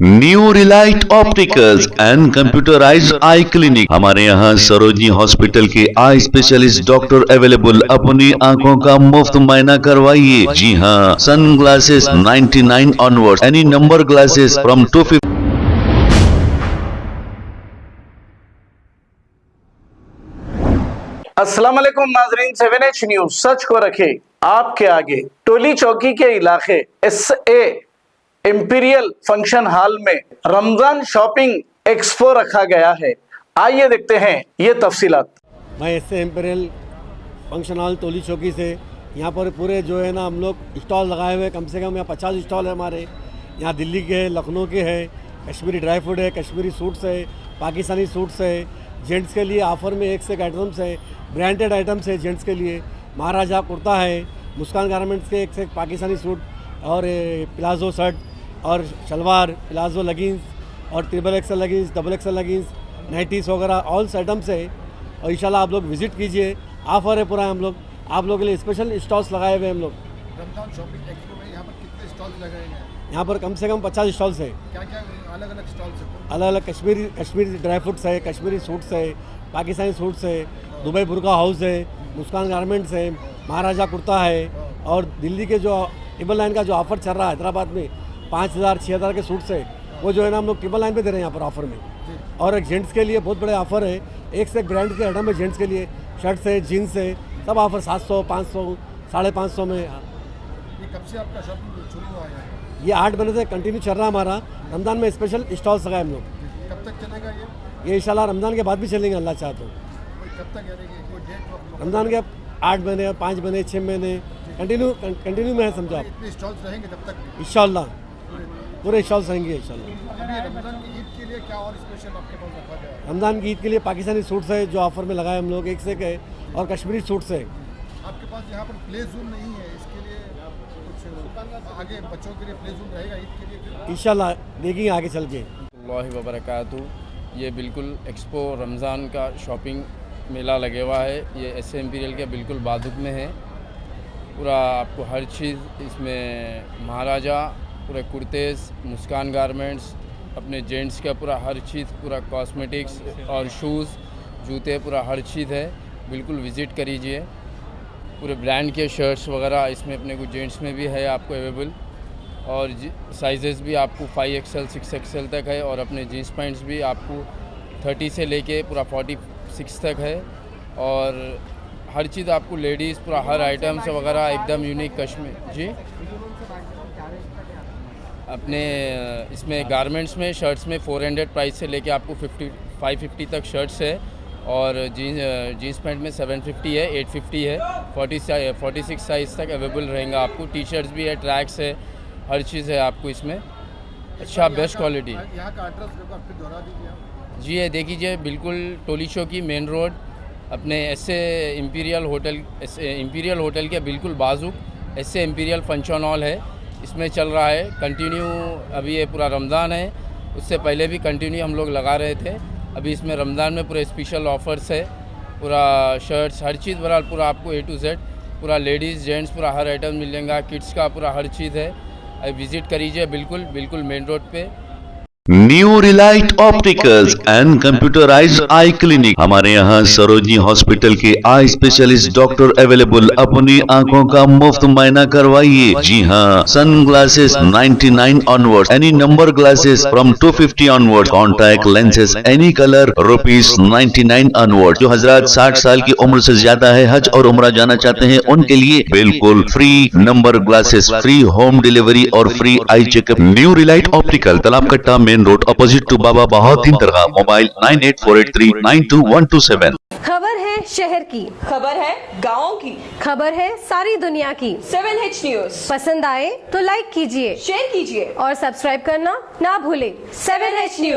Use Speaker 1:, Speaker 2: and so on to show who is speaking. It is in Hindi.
Speaker 1: New Relight opticals and computerised I clinic. हमारे यहाँ सरोजनी हॉस्पिटल के आई स्पेशलिस्ट डॉक्टर अवेलेबल। अपनी आंखों का मुफ्त मुआयना करवाइए। जी हाँ, sun glasses 99 onward, any number glasses from 250।
Speaker 2: अस्सलाम वालेकुम नाजरीन, 7H न्यूज सच को रखे आपके आगे। टोली चौकी के इलाके SA इंपीरियल फंक्शन हॉल में रमजान शॉपिंग एक्सपो रखा गया है। आइए देखते हैं ये तफसीलात।
Speaker 3: मैं SA इंपीरियल फंक्शन हॉल टोली चौकी से यहाँ पर पूरे जो है ना हम लोग स्टॉल लगाए हुए, कम से कम यहाँ 50 स्टॉल है हमारे। यहाँ दिल्ली के है, लखनऊ के है, कश्मीरी ड्राई फ्रूट है, कश्मीरी सूट्स है, पाकिस्तानी सूट्स है, जेंट्स के लिए ऑफर में एक से एक आइटम्स है, ब्रांडेड आइटम्स है जेंट्स के लिए। महाराजा कुर्ता है, मुस्कान गारमेंट्स के एक से एक पाकिस्तानी सूट और प्लाजो शर्ट और शलवार, प्लाजो लेगिंग्स और XXL leggings, XXL leggings, nighties वगैरह ऑल आइटम्स है। और इंशाल्लाह आप लोग विज़िट कीजिए। ऑफर है पूरा, हम लोग आप लोगों के लिए स्पेशल स्टॉल्स लगाए हुए हैं हम लोग।
Speaker 4: रमजान शॉपिंग एक्सपो में यहाँ पर कितने स्टॉल्स लगाए हैं?
Speaker 3: यहाँ पर कम से कम 50 स्टॉल्स है।
Speaker 4: क्या क्या अलग अलग स्टॉल्स हैं?
Speaker 3: अलग अलग कश्मीरी ड्राई फ्रूट्स है, कश्मीरी सूट्स है, पाकिस्तानी सूट्स है, दुबई बुरका हाउस है, मुस्कान गारमेंट्स है, महाराजा कुर्ता है। और दिल्ली के जो ट्रिपल लाइन का जो ऑफ़र चल रहा है हैदराबाद में 5000 6000 के सूट्स है, वो जो है ना हम लोग ट्रिपल लाइन पे दे रहे हैं यहाँ पर ऑफर में। और एक जेंट्स के लिए बहुत बड़े ऑफर है, एक से एक ब्रांड के आइटम है जेंट्स के लिए, शर्ट्स है, जीन्स है, सब ऑफर 700 500 550 में।
Speaker 4: ये कब से आपका शॉपिंग शुरू हुआ है?
Speaker 3: ये 8 महीने से कंटिन्यू चल रहा है हमारा। रमज़ान में स्पेशल स्टॉल्स लगाए हम लोग।
Speaker 4: कब तक चलेगा ये?
Speaker 3: इंशाल्लाह रमज़ान के बाद भी चलेंगे अल्लाह चाहे तो।
Speaker 4: कब तक चलेगी? कोई डेट?
Speaker 3: रमज़ान के 8 महीने, 5 महीने, 6 महीने कंटिन्यू में है समझो आप।
Speaker 4: इतने स्टॉल्स रहेंगे तब तक?
Speaker 3: इंशाल्लाह पूरे स्टॉल्स रहेंगे इंशाल्लाह।
Speaker 4: अभी रमजान की ईद के लिए क्या और स्पेशल आपके पास रखा गया है?
Speaker 3: रमज़ान की ईद के लिए पाकिस्तानी सूट्स है जो ऑफर में लगाए हम लोग, एक से एक है, और कश्मीरी सूट्स है।
Speaker 4: आपके पास यहाँ पर प्ले जोन नहीं है, इसके लिए कुछ आगे बच्चों के लिए प्ले जोन रहेगा ईद के लिए?
Speaker 3: इंशाल्लाह देखेंगे आगे चल के।
Speaker 5: अल्लाह व बरकातहू। ये बिल्कुल एक्सपो रमज़ान का शॉपिंग मेला लगे हुआ है। ये SA इंपीरियल के बिल्कुल बाजुक में है। पूरा आपको हर चीज़ इसमें महाराजा, पूरे कुर्तेज़, मुस्कान गारमेंट्स, अपने जेंट्स का पूरा हर चीज़, पूरा कॉस्मेटिक्स और शूज़, जूते, पूरा हर चीज़ है। बिल्कुल विज़िट करिए। पूरे ब्रांड के शर्ट्स वगैरह इसमें अपने को जेंट्स में भी है आपको अवेलेबल, और साइजेस भी आपको 5XL 6XL तक है, और अपने जीन्स पैंट्स भी आपको 30 से लेके पूरा 46 तक है। और हर चीज़ आपको लेडीज़ पूरा हर आइटम्स वगैरह एकदम यूनिक कश्मीर जी। अपने इसमें गारमेंट्स में शर्ट्स में 400 प्राइस से लेके आपको 550 तक शर्ट्स है, और जीन्स पैंट में 750 है, 850 है, 46 साइज़ तक अवेलेबल रहेगा आपको। टी शर्ट्स भी है, ट्रैक्स है, हर चीज़ है आपको इसमें। अच्छा बेस्ट क्वालिटी।
Speaker 4: यहाँ का एड्रेस फिर दोहरा दीजिए आप।
Speaker 5: जी ये देखिए, बिल्कुल टोली चौकी मेन रोड, अपने SA इंपीरियल होटल के बिल्कुल बाजू SA इंपीरियल फंक्शन हॉल है। इसमें चल रहा है कंटिन्यू। अभी ये पूरा रमज़ान है, उससे पहले भी कंटिन्यू हम लोग लगा रहे थे। अभी इसमें रमज़ान में पूरे स्पेशल ऑफर्स है। पूरा शर्ट्स हर चीज़ बराबर पूरा आपको A to Z पूरा लेडीज़ जेंट्स पूरा हर आइटम मिल जाएगा। किड्स का पूरा हर चीज़ है। अभी विज़िट करिए बिल्कुल मेन रोड पे।
Speaker 1: New Relight opticals and computerised I clinic. हमारे यहाँ सरोजनी हॉस्पिटल के आई स्पेशलिस्ट डॉक्टर अवेलेबल। अपनी आंखों का मुफ्त मुआयना करवाइए। जी हाँ, sun glasses 99 onward, any number glasses from 250 onward, contact lenses any colour ₹99 onward. जो हजरात 60 साल की उम्र से ज्यादा है, हज और उम्रा जाना चाहते हैं, उनके लिए बिल्कुल free number glasses, free home delivery और free eye checkup. New relight optical, Talab Katta main road, opposite to Baba Bahauddin दरगाह। मोबाइल 9848392127।
Speaker 6: खबर है शहर की,
Speaker 7: खबर है गाँव की,
Speaker 6: खबर है सारी दुनिया की।
Speaker 7: 7H न्यूज
Speaker 6: पसंद आए तो लाइक कीजिए,
Speaker 7: शेयर कीजिए
Speaker 6: और सब्सक्राइब करना ना भूले।
Speaker 7: 7H news.